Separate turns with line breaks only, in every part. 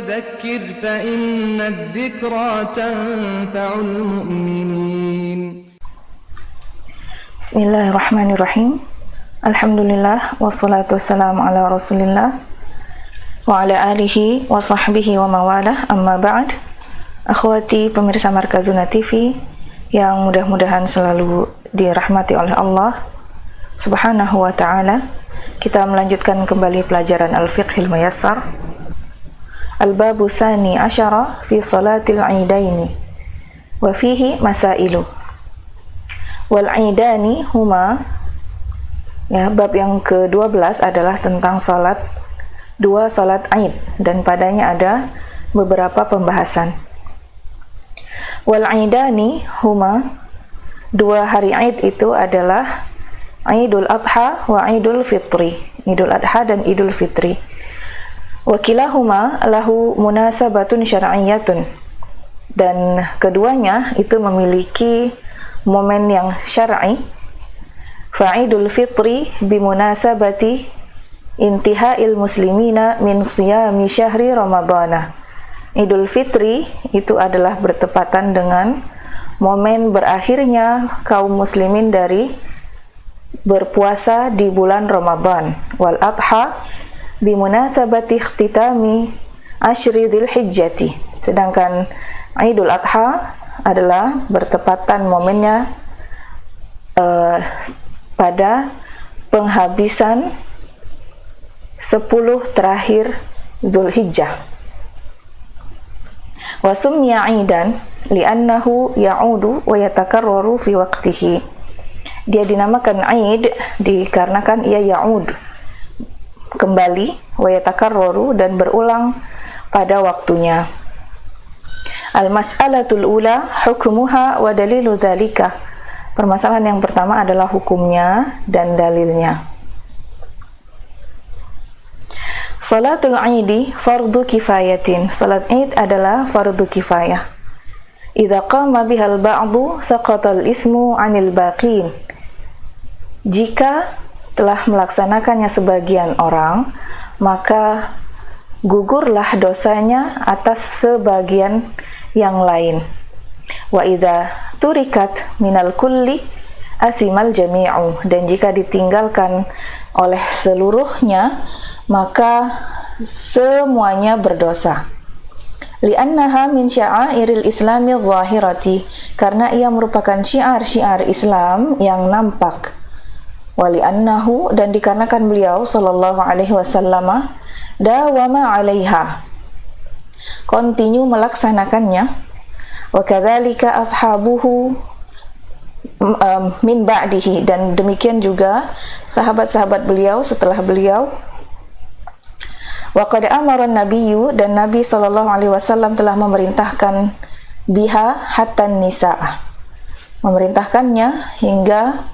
وذكر فإن الذكرى تنفع المؤمنين.
Bismillahirrahmanirrahim. Alhamdulillah wassalatu wassalamu ala Rasulillah wa ala alihi wa sahbihi wa mawalah, amma ba'd. Akhwati pemirsa Markazuna TV yang mudah-mudahan selalu dirahmati oleh Allah Subhanahu wa ta'ala, kita melanjutkan kembali pelajaran Al-Fiqhil Muyassar, Al-Babu Tsani Asyara fi Salatil Idaini wa fihi masailu. Wal Idani huma, ya, bab yang ke-12 adalah tentang dua salat Id, dan padanya ada beberapa pembahasan. Wal Idani huma, dua hari Id itu adalah Idul Adha wa Idul Fitri, Idul Adha dan Idul Fitri. Wa kilahuma lahu munasabatun syar'iyyatun, dan keduanya itu memiliki momen yang syar'i. Fa'idul Fitri bimunasabati intiha'il muslimina min siyami syahri Ramadana. Idul Fitri itu adalah bertepatan dengan momen berakhirnya kaum muslimin dari berpuasa di bulan Ramadan. Wal Adha bimunasabati ikhtitami asyri Dzulhijjati. Sedangkan Idul Adha adalah bertepatan momennya pada penghabisan 10 terakhir Dzulhijjah. Wa summiya Idan li'annahu ya'udu wa yatakarraru fi waqtihi. Dia dinamakan Id dikarenakan ia ya'ud, kembali, wa yatakarraru, dan berulang pada waktunya. Al-mas'alatul ula hukmuha wa dalilu dzalika. Permasalahan yang pertama adalah hukumnya dan dalilnya. Salatul Idi fardu kifayatin. Salat Id adalah fardu kifayah. Idza qama bihal ba'du saqatal ismu 'anil baqin. Jika telah melaksanakannya sebagian orang, maka gugurlah dosanya atas sebagian yang lain. Wa idza turikat minal kulli asimal jami'u. Dan jika ditinggalkan oleh seluruhnya, maka semuanya berdosa. Li'annaha min sya'airil islami zahirati, karena ia merupakan syiar-syiar Islam yang nampak. Wali annahu, dan dikarenakan beliau sallallahu alaihi wasallam dawama 'alaiha, kontinu melaksanakannya. Wa kadzalika ashabuhu min ba'dihi, dan demikian juga sahabat-sahabat beliau setelah beliau. Wa qad amara an-nabiyyu, dan Nabi sallallahu alaihi wasallam telah memerintahkan biha hatta nisaa, memerintahkannya hingga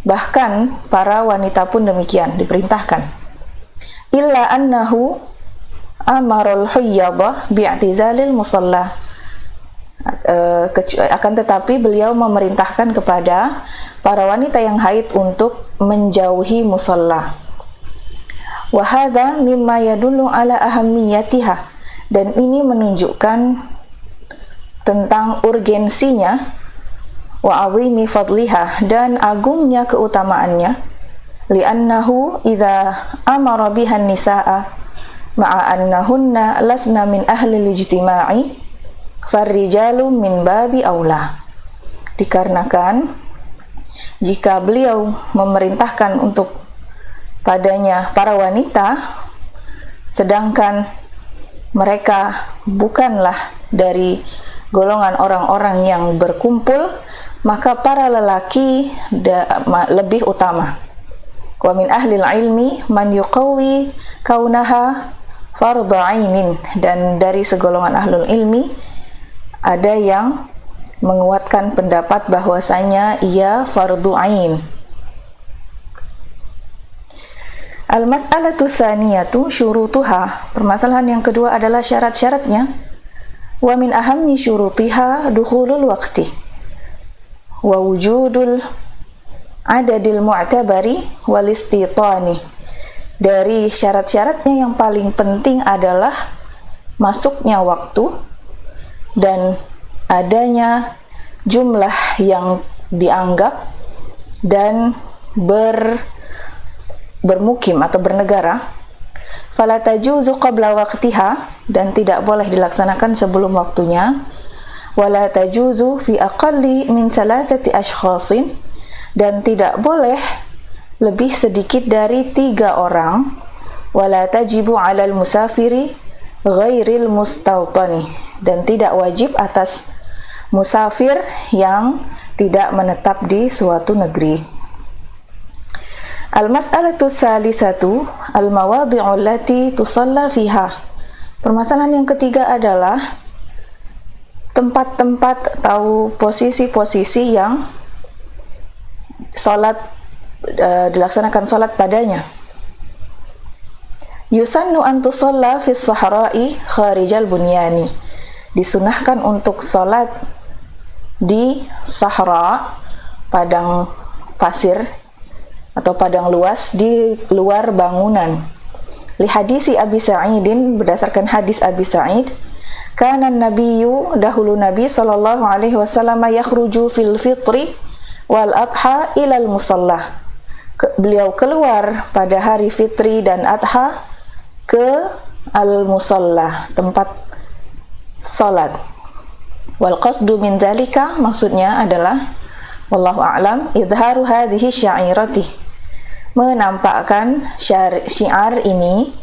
bahkan para wanita pun demikian diperintahkan. Illa annahu amarul huyyadah bi'tizalil musalla. Akan tetapi beliau memerintahkan kepada para wanita yang haid untuk menjauhi musalla. Wa hadza mimma yadullu ala ahammiyatiha, dan ini menunjukkan tentang urgensinya, wa 'azimi fadliha, dan agungnya keutamaannya. Li'annahu idza amara bihan nisaa ma'a annahunna lasna min ahli ijtima'i farrijalu min babi aula. Dikarenakan jika beliau memerintahkan untuk padanya para wanita, sedangkan mereka bukanlah dari golongan orang-orang yang berkumpul, maka para lelaki lebih utama. Wa min ahlil ilmi man yuqawi kaunaha fardhu ainin, dan dari segolongan ahlul ilmi ada yang menguatkan pendapat bahwasanya ia fardhu ain. Al-mas'alatu tsaniyatu syurutuha. Permasalahan yang kedua adalah syarat-syaratnya. Wa min ahammi syurutiha dukhulul waqti wa wujudul adadil mu'tabari wal istitani. Dari syarat-syaratnya yang paling penting adalah masuknya waktu dan adanya jumlah yang dianggap dan bermukim atau bernegara, fala tajuzu qabla waqtiha, dan tidak boleh dilaksanakan sebelum waktunya, wala tajuzu fi aqalli min 3 ashkhasin, dan tidak boleh lebih sedikit dari 3 orang, wala tajibu 'alal musafiri ghairil mustawtani, dan tidak wajib atas musafir yang tidak menetap di suatu negeri. Al-mas'alatu salisatu al-mawadhi'u allati tusalla fiha. Permasalahan yang ketiga adalah tempat-tempat atau posisi-posisi yang dilaksanakan salat padanya. Yusannu an tusalla fi sahra'i kharijal bunyani. Disunahkan untuk salat di sahra, padang pasir atau padang luas di luar bangunan. Li hadisi Abi Sa'idin, berdasarkan hadis Abi Sa'id, kana nabiyyu, dahulu Nabi sallallahu alaihi wasallam yakhruju fil fitri wal adha ilal musalla. Beliau keluar pada hari fitri dan adha ke al musalla, tempat salat. Wal qasdu min dzalika, maksudnya adalah wallahu a'lam, idharu hadhihi syairati, menampakkan syiar ini,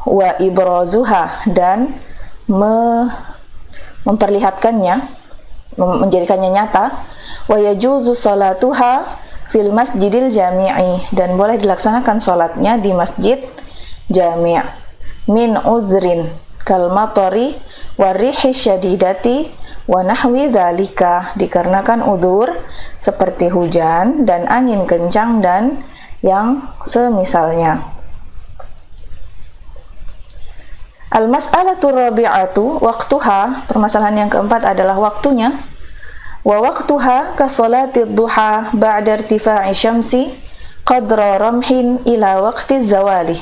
wa ibrazuha, dan memperlihatkannya, menjadikannya nyata, wa yajuzu salatuha fil masjidil jami'i, dan boleh dilaksanakan salatnya di masjid jami', min udhrin kal matari warihi syadidati wa nahwi dzalika, dikarenakan udzur seperti hujan dan angin kencang dan yang semisalnya. Al-mas'alatu rabi'atu waqtuha, permasalahan yang keempat adalah waktunya. Wa waqtuha ka salatid duha ba'da irtifa'i syamsi qadra ramhin ila waqti zawali,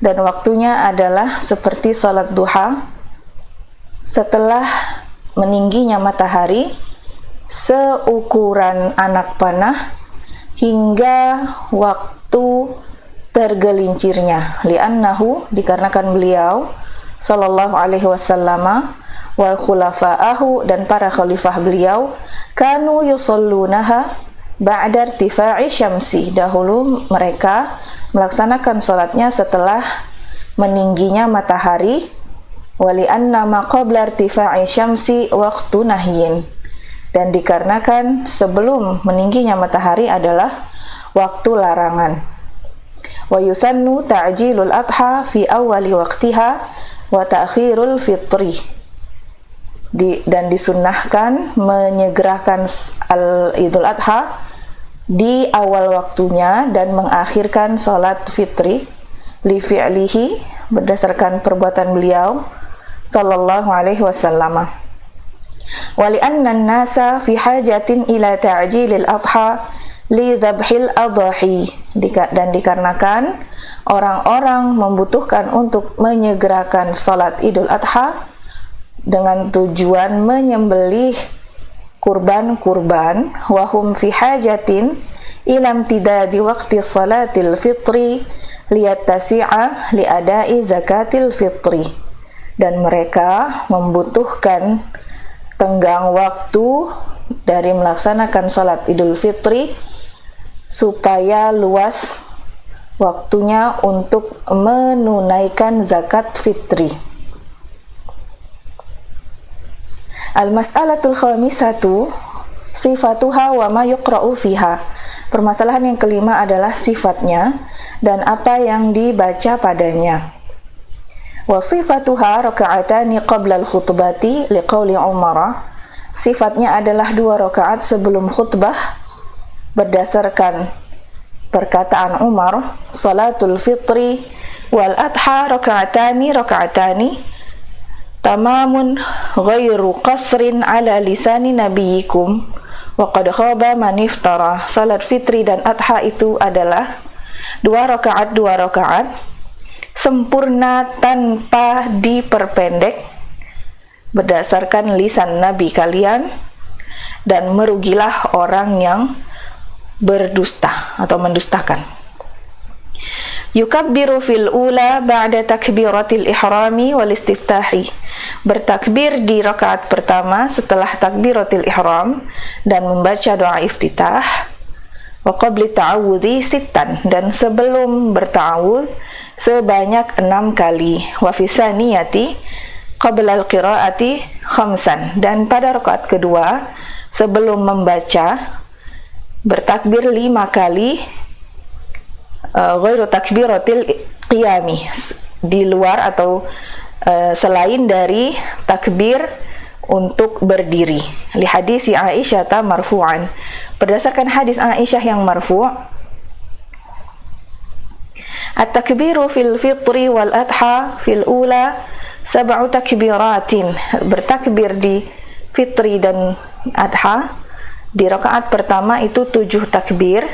dan waktunya adalah seperti salat duha setelah meningginya matahari seukuran anak panah hingga waktu tergelincirnya. Li'annahu, dikarenakan beliau sallallahu alaihi wasallam wal khulafa'ahu, dan para khalifah beliau, kanu yusallunaha ba'da irtifa'i syamsi, dahulu mereka melaksanakan salatnya setelah meningginya matahari. Wali anna ma qabla irtifa'i syamsi waqtu nahyin, dan dikarenakan sebelum meningginya matahari adalah waktu larangan. Wa yusannu ta'jilul adha fi awwali waqtiha wa ta'khirul fitri, dan disunnahkan menyegerakan Idul Adha di awal waktunya dan mengakhirkan salat fitri, li fi'lihi, berdasarkan perbuatan beliau sallallahu alaihi wasallam. Wa li anna an-nasa fi hajatin ila ta'jilil adha li dzabhil adhahi, dan dikarenakan orang-orang membutuhkan untuk menyegerakan salat Idul Adha dengan tujuan menyembelih kurban-kurban, wahum fi hajatin ilam tidadi waqti salatil fitri liyattasi'a liadai zakatil fitri, dan mereka membutuhkan tenggang waktu dari melaksanakan salat Idul Fitri supaya luas waktunya untuk menunaikan zakat fitri. Al-mas'alatul khamisatu sifatuha wa ma yuqra'u fiha. Permasalahan yang kelima adalah sifatnya dan apa yang dibaca padanya. Wa sifatuha raka'atani qabla al-khutbati liqauli Umar. Sifatnya adalah 2 rakaat sebelum khutbah berdasarkan perkataan Umar, salatul fitri wal adha raka'atani tamamun ghairu qasrin ala lisani nabiyikum wa qad khaba man iftara. Salat fitri dan adha itu adalah 2 rakaat sempurna tanpa diperpendek berdasarkan lisan Nabi kalian, dan merugilah orang yang berdusta atau mendustakan. Yukabbiru fil ula ba'da takbiratil ihrami wal istiftahi. Bertakbir di rakaat pertama setelah takbiratil ihram dan membaca doa iftitah. Wa qabli ta'awudhi sittan, dan sebelum berta'awudz sebanyak 6 kali. Wa fi tsaniyati qabla al-qira'ati khamsan, dan pada rakaat kedua sebelum membaca bertakbir 5 kali, ghairu takbiratil qiyami, di luar atau selain dari takbir untuk berdiri. Li hadis Aisyah marfu'an, berdasarkan hadis Aisyah yang marfu', at-takbiru fil fitri wal adha fil ula 7 takbiratin. Bertakbir di fitri dan adha di rakaat pertama itu 7 takbir.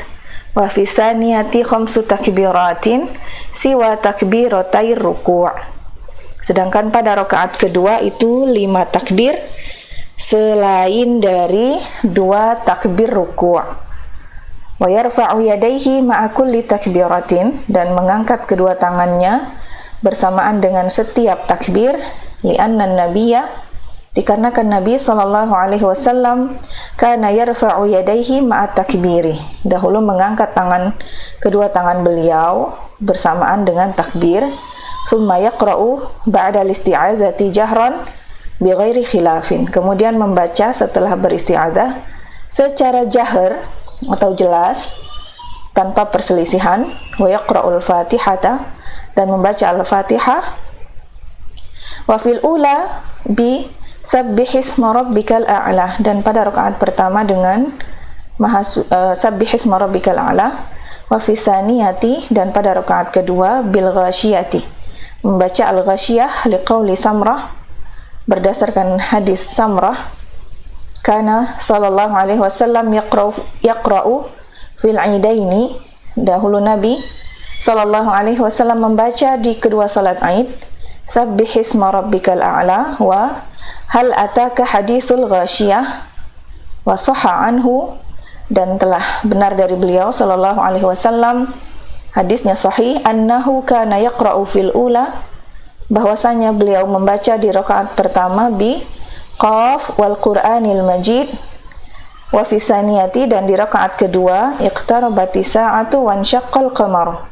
Wa fi tsaniyati 5 takbiratin siwa takbiratai ruku'. Sedangkan pada rakaat kedua itu 5 takbir selain dari 2 takbir ruku'. Wa yarfa'u yadayhi ma'a kulli takbiratin, dan mengangkat kedua tangannya bersamaan dengan setiap takbir. Li'anna nabiyya, dikarenakan Nabi sallallahu alaihi wasallam kana yarfa'u yadayhi ma'a takbiri, dahulu mengangkat kedua tangan beliau bersamaan dengan takbir. Tsumma yaqra'u ba'da al-isti'adzati jahran bighairi khilafin, kemudian membaca setelah beristi'adzah secara jahar atau jelas tanpa perselisihan. Wa yaqra'ul fatihata, dan membaca al-fatihah. Wa fil ula bi sabbihisma rabbikal a'la, dan pada rakaat pertama dengan sabbihisma rabbikal a'la. Wa fi tsaniyati, dan pada rakaat kedua bil ghasyiyati, membaca al-ghasyiyah liqauli Samrah, berdasarkan hadis Samrah, kana sallallahu alaihi wasallam yaqra'u fil idaini, dahulu Nabi sallallahu alaihi wasallam membaca di kedua salat Aid sabbihisma rabbikal a'la wa hal ataka hadithul ghasyiyah, wa sahha anhu, dan telah benar dari beliau sallallahu alaihi wasallam, hadisnya sahih, annahu kana yaqra'u fil ula, bahwasanya beliau membaca di rakaat pertama bi qaf wal qur'anil majid. Wa fi tsaniyati, dan di rakaat kedua iqtarabati sa'atu wa ansyaqqal qamar.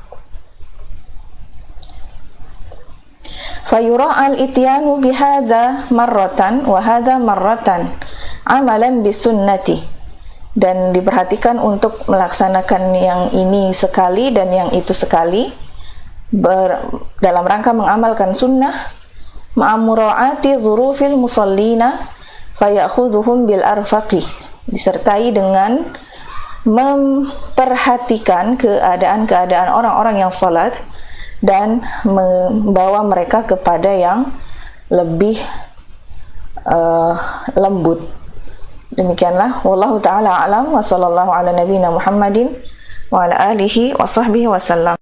Fayura'al ityanu bihadza marratan wa hadza marratan amalan bisunnati, dan diperhatikan untuk melaksanakan yang ini sekali dan yang itu sekali dalam rangka mengamalkan sunnah, ma'amura'ati dzurufil musallina fayakhudhuhum bil arfaqi, disertai dengan memperhatikan keadaan-keadaan orang-orang yang salat dan membawa mereka kepada yang lebih lembut. Demikianlah, wallahu ta'ala a'lam, wa sallallahu ala nabiyyina Muhammadin wa ala alihi wa sahbihi wa sallam.